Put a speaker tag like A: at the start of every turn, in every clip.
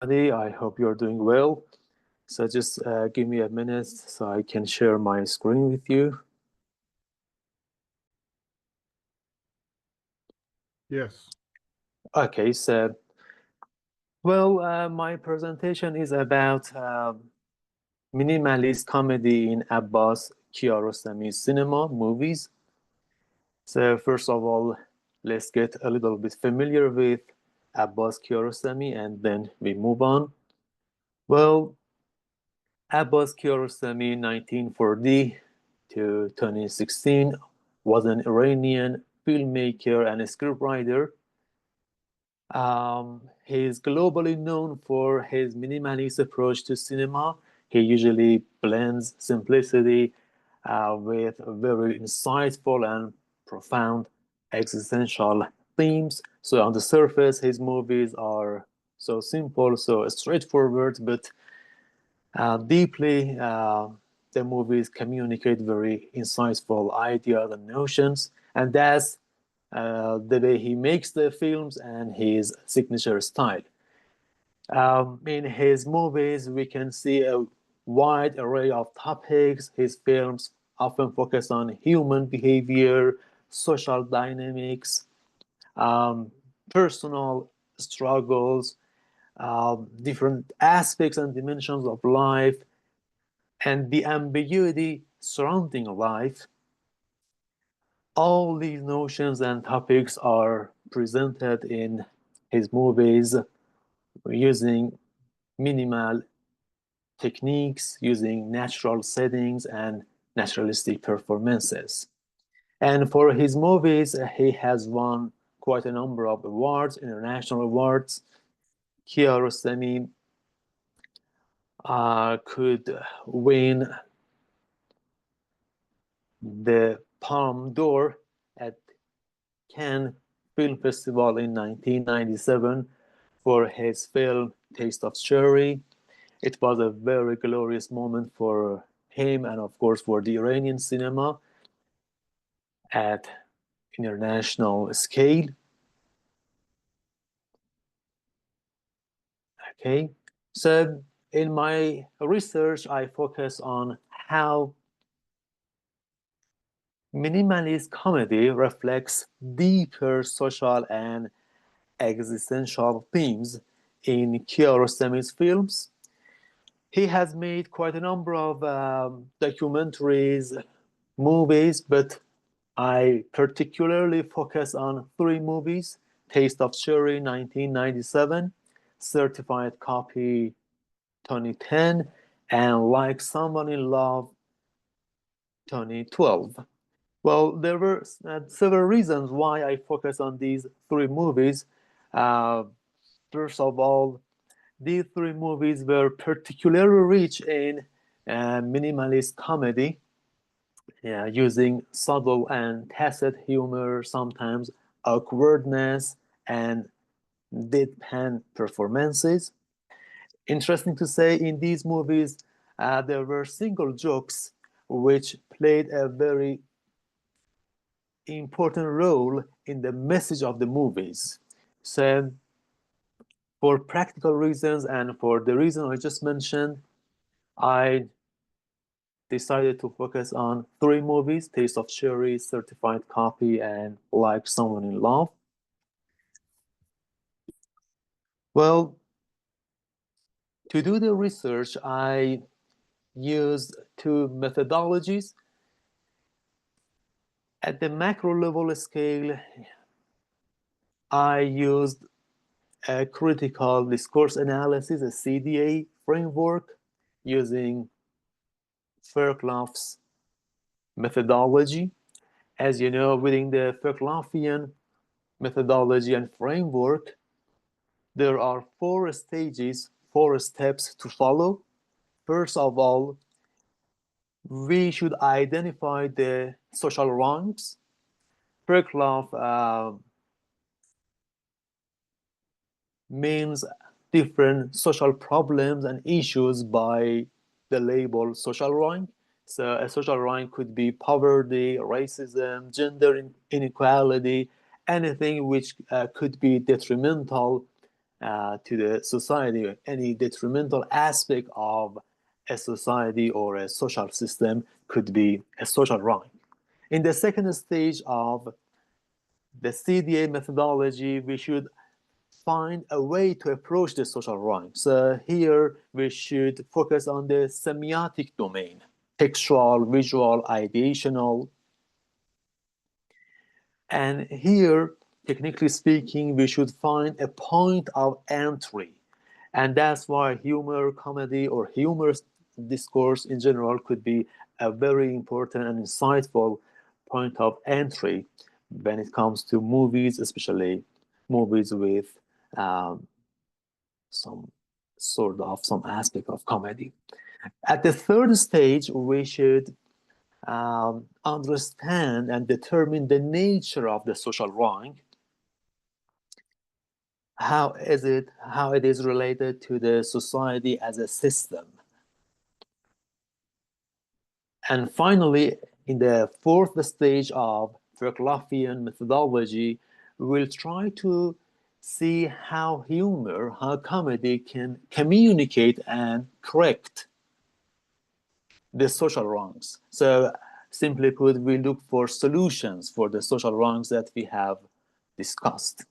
A: I hope you're doing well. So just give me a minute so I can share my screen with you.
B: Yes.
A: Okay, so, my presentation is about minimalist comedy in Abbas Kiarostami's cinema movies. So first of all, let's get a little bit familiar with Abbas Kiarostami and then we move on. Well, Abbas Kiarostami, 1940 to 2016, was an Iranian filmmaker and scriptwriter. He is globally known for his minimalist approach to cinema. He usually blends simplicity with very insightful and profound existential themes. So on the surface, his movies are so simple, so straightforward, but deeply, the movies communicate very insightful ideas and notions, and that's the way he makes the films and his signature style. In his movies, we can see a wide array of topics. His films often focus on human behavior, social dynamics, personal struggles, different aspects and dimensions of life, and the ambiguity surrounding life. All these notions and topics are presented in his movies using minimal techniques, using natural settings and naturalistic performances. And for his movies, he has won quite a number of awards, international awards. Kiarostami could win the Palme d'Or at Cannes Film Festival in 1997 for his film Taste of Cherry. It was a very glorious moment for him and, of course, for the Iranian cinema at international scale. Okay, so in my research, I focus on how minimalist comedy reflects deeper social and existential themes in Kiarostami's films. He has made quite a number of documentaries, movies, but I particularly focus on three movies: Taste of Cherry, 1997, Certified Copy, 2010, and Like Someone in Love, 2012. Well, there were several reasons why I focus on these three movies. Uh, First of all, these three movies were particularly rich in minimalist comedy, using subtle and tacit humor, sometimes awkwardness, and deadpan performances. Interesting to say, in these movies, there were single jokes which played a very important role in the message of the movies. So, for practical reasons and for the reason I just mentioned, I decided to focus on three movies: Taste of Cherry, Certified Copy, and Like Someone in Love. Well, to do the research, I used two methodologies. At the macro level scale, I used a critical discourse analysis, a CDA framework, using Fairclough's methodology. As you know, within the Faircloughian methodology and framework, there are four stages, four steps to follow. First of all, we should identify the social wrongs. Fairclough means different social problems and issues by the label social wrong. So a social wrong could be poverty, racism, gender inequality, anything which could be detrimental to the society, any detrimental aspect of a society or a social system could be a social wrong. In the second stage of the CDA methodology, we should find a way to approach the social wrong. So here we should focus on the semiotic domain, textual, visual, ideational. And here, technically speaking, we should find a point of entry. And that's why humor, comedy, or humorous discourse in general could be a very important and insightful point of entry when it comes to movies, especially movies with some some aspect of comedy. At the third stage, we should understand and determine the nature of the social wrong. How it is related to the society as a system. And finally, in the fourth stage of Verklofian methodology, we'll try to see how humor, how comedy can communicate and correct the social wrongs. So simply put, we look for solutions for the social wrongs that we have discussed.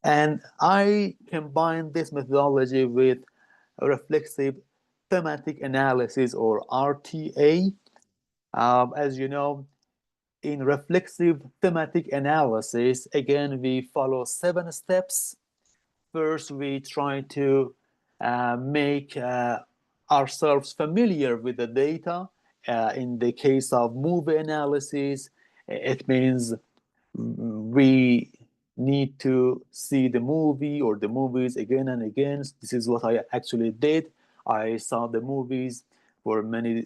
A: And I combine this methodology with reflexive thematic analysis, or RTA. As you know, in reflexive thematic analysis, again, we follow 7 steps. First, we try to make ourselves familiar with the data. In the case of movie analysis, it means we need to see the movie or the movies again and again. This is what I actually did. I saw the movies for many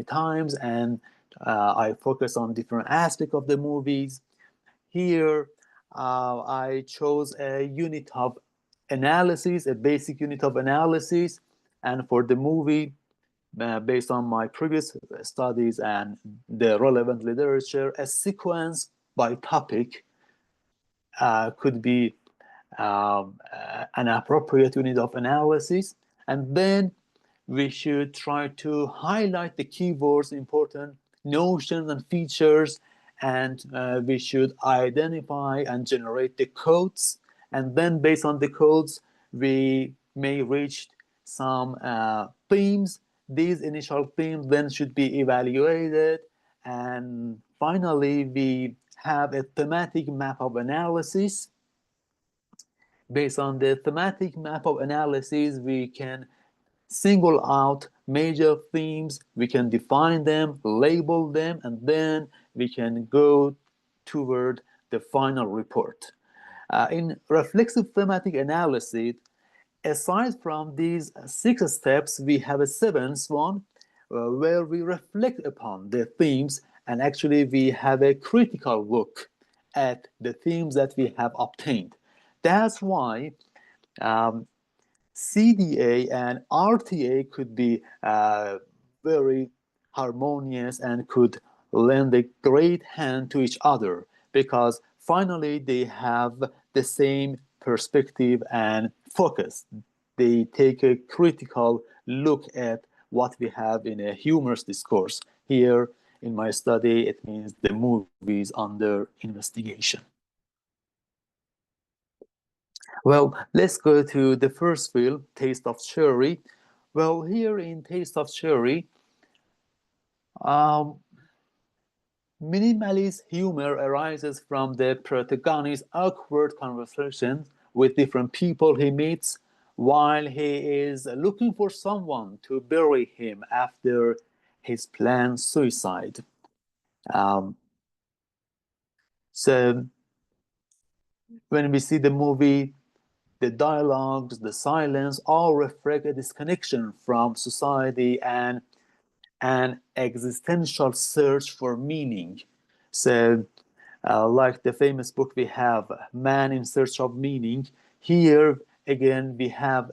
A: times, and I focus on different aspects of the movies. Here, I chose a unit of analysis, a basic unit of analysis, and for the movie, based on my previous studies and the relevant literature, a sequence by topic could be an appropriate unit of analysis. And then we should try to highlight the keywords, important notions and features, and we should identify and generate the codes. And then based on the codes, we may reach some themes. These initial themes then should be evaluated. And finally, we have a thematic map of analysis. Based on the thematic map of analysis, we can single out major themes, we can define them, label them, and then we can go toward the final report. In reflexive thematic analysis, aside from these 6 steps, we have a 7th one where we reflect upon the themes, and actually we have a critical look at the themes that we have obtained. That's why CDA and RTA could be very harmonious and could lend a great hand to each other, because finally they have the same perspective and focus. They take a critical look at what we have in a humorous discourse. Here in my study, it means the movies under investigation. Well, let's go to the first film, Taste of Cherry. Well, here in Taste of Cherry, minimalist humor arises from the protagonist's awkward conversations with different people he meets while he is looking for someone to bury him after his planned suicide. So when we see the movie, the dialogues, the silence, all reflect a disconnection from society and an existential search for meaning. So, like the famous book we have, Man in Search of Meaning, here again we have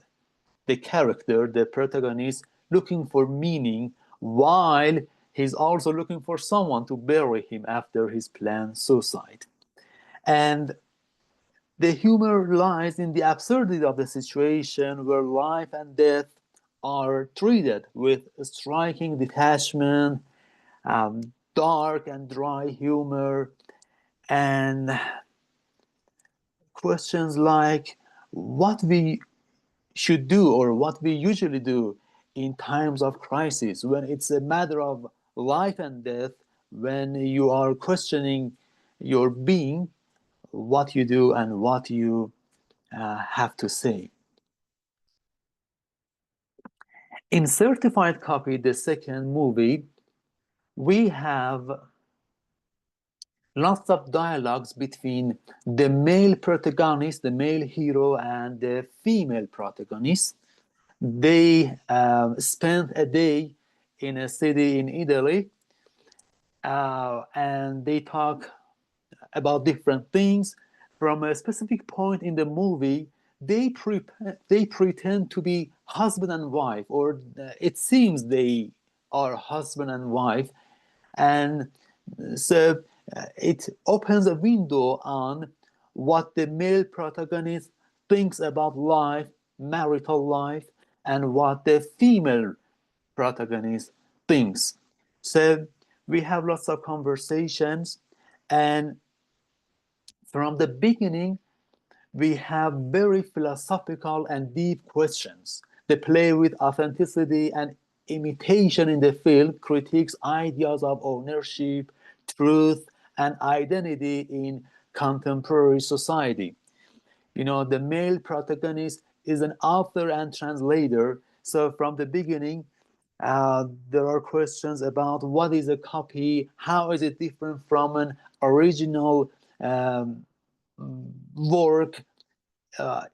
A: the character, the protagonist, looking for meaning while he's also looking for someone to bury him after his planned suicide. And The humor lies in the absurdity of the situation where life and death are treated with striking detachment, dark and dry humor, and questions like what we should do or what we usually do in times of crisis, when it's a matter of life and death, when you are questioning your being, what you do and what you have to say. In Certified Copy, the second movie, we have lots of dialogues between the male protagonist, the male hero, and the female protagonist. They spent a day in a city in Italy, and they talk about different things. From a specific point in the movie, they pretend to be husband and wife, or it seems they are husband and wife, and so it opens a window on what the male protagonist thinks about life, marital life, and what the female protagonist thinks. So we have lots of conversations, and from the beginning, we have very philosophical and deep questions. The play with authenticity and imitation in the film critiques ideas of ownership, truth, and identity in contemporary society. You know, the male protagonist is an author and translator. So from the beginning, there are questions about what is a copy, how is it different from an original um, work,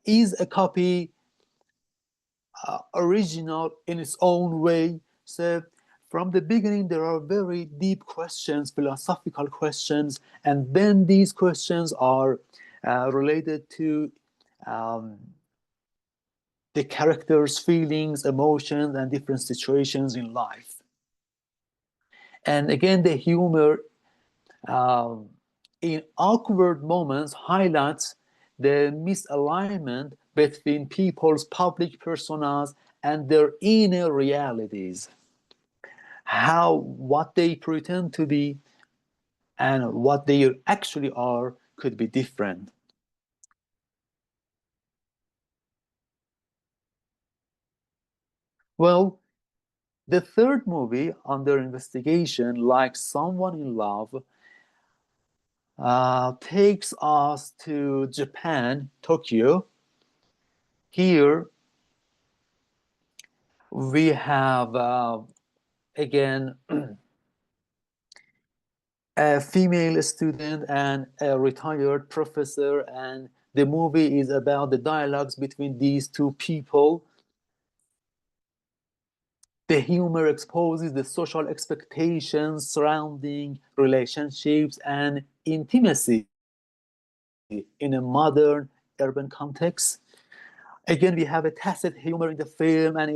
A: is a copy original in its own way. So from the beginning, there are very deep questions, philosophical questions, and then these questions are related to um, the characters' feelings, emotions, and different situations in life. And again, the humor um, in awkward moments highlights the misalignment between people's public personas and their inner realities. How what they pretend to be and what they actually are could be different. Well, the third movie under investigation, like Someone in Love, takes us to Japan, Tokyo. Here we have again a female student and a retired professor, and the movie is about the dialogues between these two people. The humor exposes the social expectations surrounding relationships and intimacy in a modern urban context. Again, we have a tacit humor in the film, and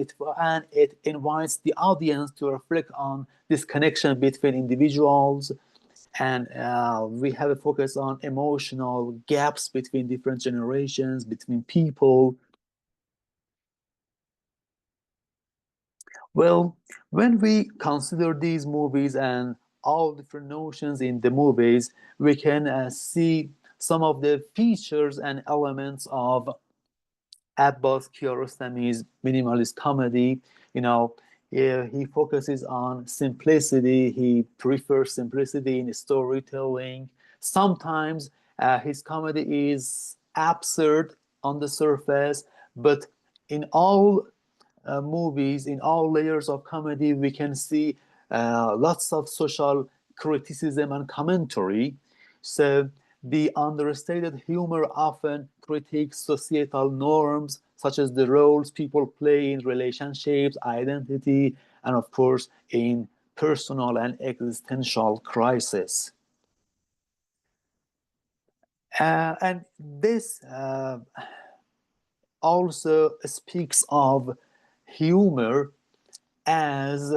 A: it invites the audience to reflect on this connection between individuals, and we have a focus on emotional gaps between different generations, between people. Well, when we consider these movies and all different notions in the movies, we can see some of the features and elements of Abbas Kiarostami's minimalist comedy. You know, he focuses on simplicity. He prefers simplicity in storytelling. Sometimes his comedy is absurd on the surface, but in all movies, in all layers of comedy, we can see lots of social criticism and commentary. So the understated humor often critiques societal norms, such as the roles people play in relationships, identity, and of course, in personal and existential crisis. And this also speaks of humor as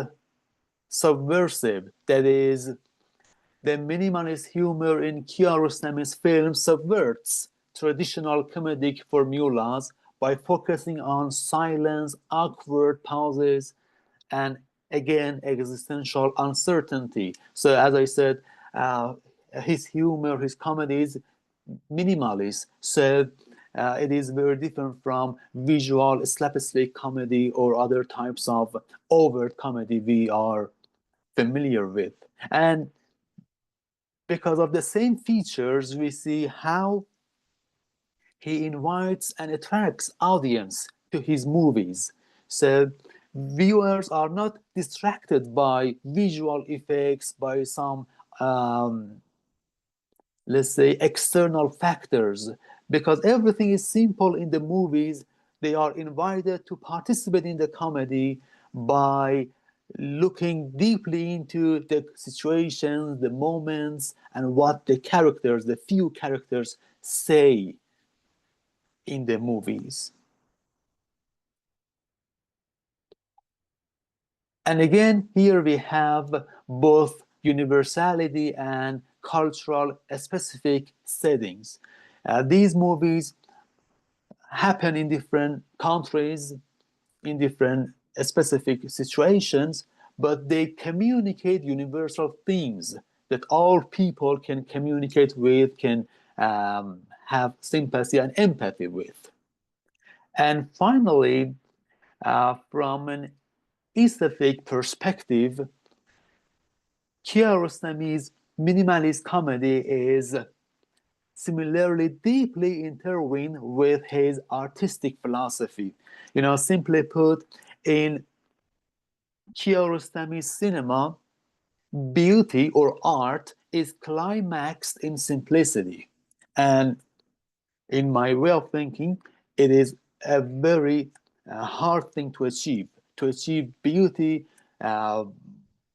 A: subversive. That is, the minimalist humor in Kiarostami's film subverts traditional comedic formulas by focusing on silence, awkward pauses, and again, existential uncertainty. So, as I said, his humor, his comedy is minimalist. So, it is very different from visual slapstick comedy or other types of overt comedy we are familiar with. And because of the same features, we see how he invites and attracts audience to his movies. So viewers are not distracted by visual effects, by some, let's say, external factors, because everything is simple in the movies. They are invited to participate in the comedy by looking deeply into the situations, the moments, and what the characters, the few characters, say in the movies. And again, here we have both universality and cultural specific settings. These movies happen in different countries, in different specific situations, but they communicate universal themes that all people can communicate with, can have sympathy and empathy with. And finally, from an aesthetic perspective, Kiarostami's minimalist comedy is similarly deeply intertwined with his artistic philosophy. Simply put, in Kiarostami's cinema, beauty or art is climaxed in simplicity. And in my way of thinking, it is a very hard thing to achieve beauty uh,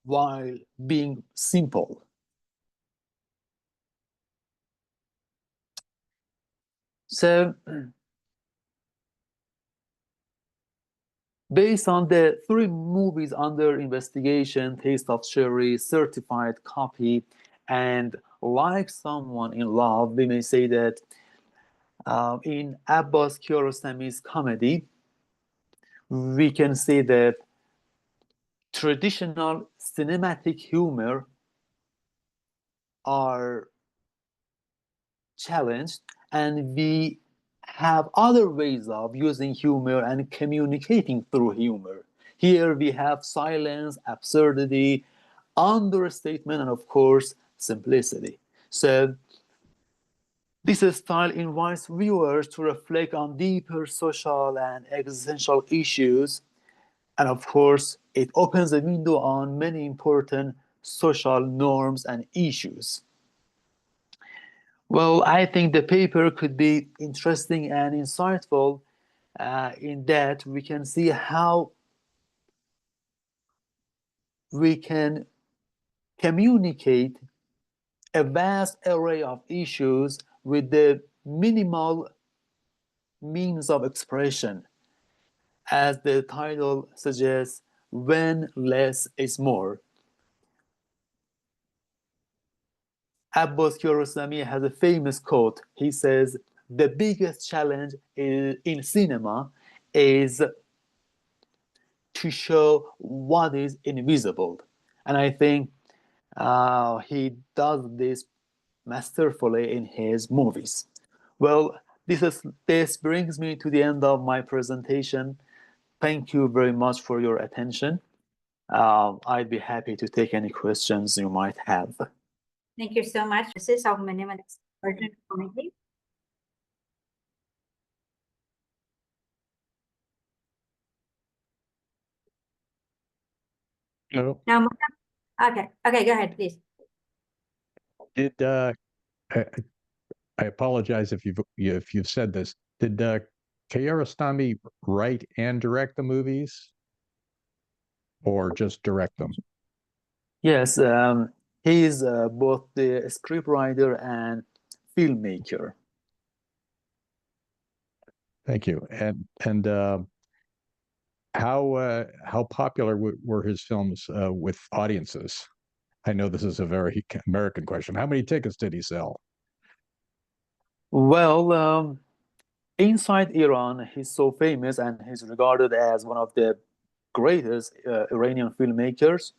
A: while being simple. So, based on the three movies under investigation, Taste of Cherry, Certified Copy, and Like Someone in Love, we may say that in Abbas Kiarostami's comedy, we can say that traditional cinematic humor are challenged, and we have other ways of using humor and communicating through humor. Here we have silence, absurdity, understatement, and of course, simplicity. So this style invites viewers to reflect on deeper social and existential issues. And of course, it opens a window on many important social norms and issues. Well, I think the paper could be interesting and insightful in that we can see how we can communicate a vast array of issues with the minimal means of expression. As the title suggests, when less is more. Abbas Kiarostami has a famous quote. He says, the biggest challenge in cinema is to show what is invisible. And I think he does this masterfully in his movies. Well, this brings me to the end of my presentation. Thank you very much for your attention. I'd be happy to take any questions you might have.
B: Thank you so much. This is our minimalist Persian comedy.
C: No.
B: Now, okay, go ahead, please.
C: Did I apologize if you've said this? Did Kiarostami write and direct the movies, or just direct them?
A: Yes, he is both the scriptwriter and filmmaker.
C: Thank you. And how popular were his films with audiences? I know this is a very American question. How many tickets did he sell?
A: Well, inside Iran, he's so famous and he's regarded as one of the greatest Iranian filmmakers.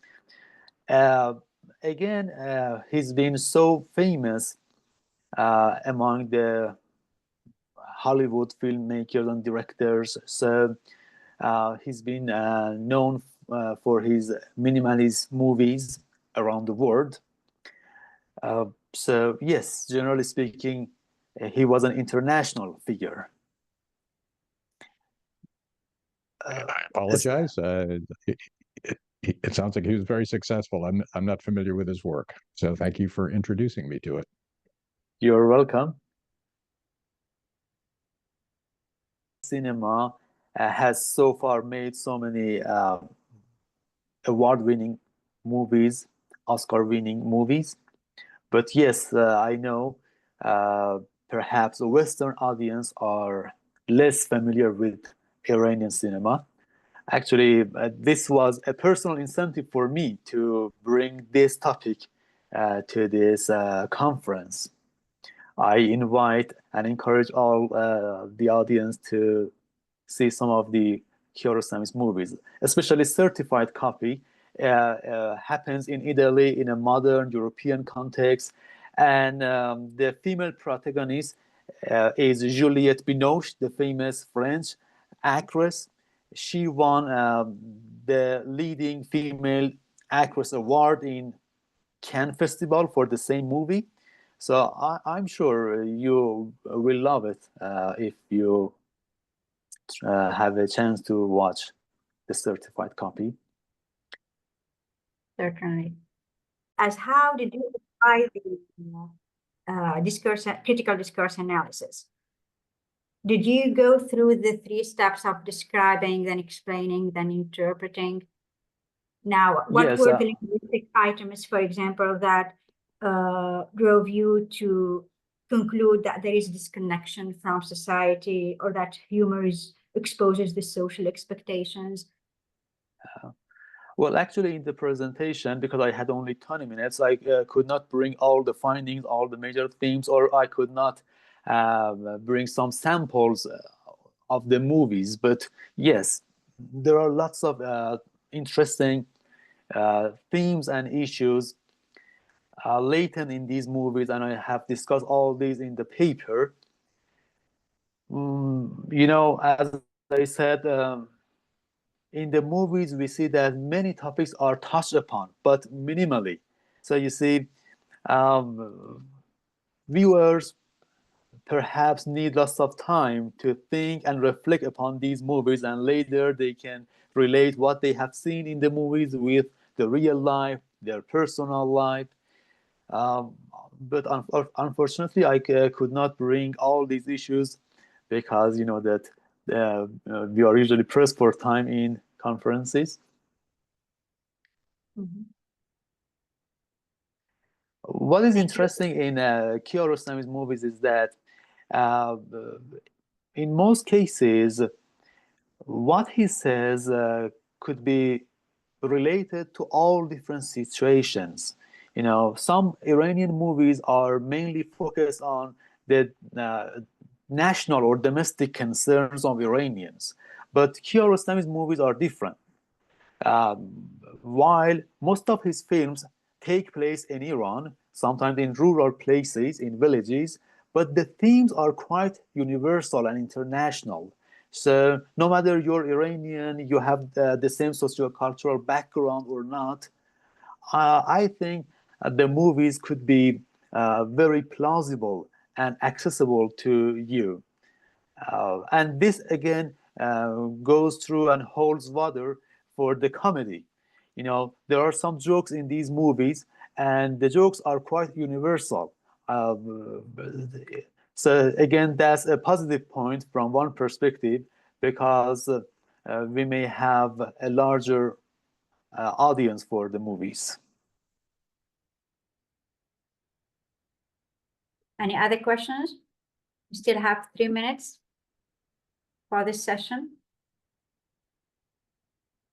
A: Uh, Again, he's been so famous among the Hollywood filmmakers and directors. So he's been known for his minimalist movies around the world. So yes, generally speaking, he was an international figure.
C: I apologize. It sounds like he was very successful. I'm not familiar with his work, so thank you for introducing me to it.
A: You're welcome. Cinema has so far made so many award-winning movies, Oscar-winning movies. But yes, I know perhaps the Western audience are less familiar with Iranian cinema. Actually, this was a personal incentive for me to bring this topic to this conference. I invite and encourage all the audience to see some of the Kiarostami's movies, especially certified copy. Happens in Italy in a modern European context, and the female protagonist is Juliette Binoche, the famous French actress. She won the leading female actress award in Cannes Festival for the same movie. So I'm sure you will love it if you have a chance to watch the certified copy.
B: Certainly. As how did you apply the critical discourse analysis? Did you go through the 3 steps of describing, then explaining, then interpreting? Now, what
A: Yes,
B: were the linguistic items, for example, that drove you to conclude that there is disconnection from society, or that humor exposes the social expectations?
A: well, actually, in the presentation, because I had only 20 minutes, I could not bring all the findings, all the major themes, or I could not bring some samples of the movies. But yes, there are lots of interesting themes and issues latent in these movies, and I have discussed all these in the paper. You know, as I said, in the movies, we see that many topics are touched upon, but minimally. So you see, viewers perhaps need lots of time to think and reflect upon these movies, and later they can relate what they have seen in the movies with the real life, their personal life. But unfortunately, I could not bring all these issues because you know that we are usually pressed for time in conferences.
B: Mm-hmm.
A: What is interesting in Kiarostami's movies is that uh, in most cases, what he says could be related to all different situations. You know, some Iranian movies are mainly focused on the national or domestic concerns of Iranians, but Kiarostami's movies are different. While most of his films take place in Iran, sometimes in rural places, in villages, but the themes are quite universal and international. So no matter you're Iranian, you have the same socio-cultural background or not, I think the movies could be very plausible and accessible to you. And this again goes through and holds water for the comedy. You know, there are some jokes in these movies, and the jokes are quite universal. Uh, so again, that's a positive point from one perspective, because we may have a larger audience for the movies.
B: Any other questions? We still have 3 minutes for this session.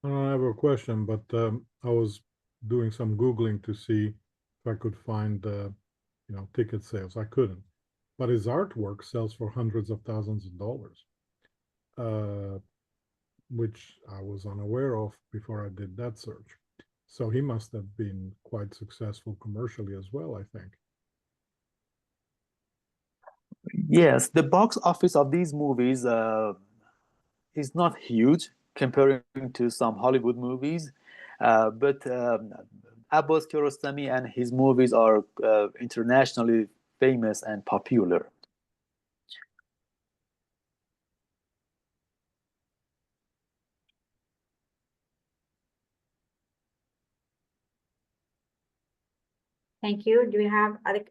D: I have a question, but I was doing some Googling to see if I could find, ticket sales. I couldn't. but his artwork sells for hundreds of thousands of dollars, which I was unaware of before I did that search. So he must have been quite successful commercially as well, I think.
A: Yes, the box office of these movies is not huge comparing to some Hollywood movies, but Abbas Kiarostami and his movies are internationally famous and popular.
B: Thank you. Do we have other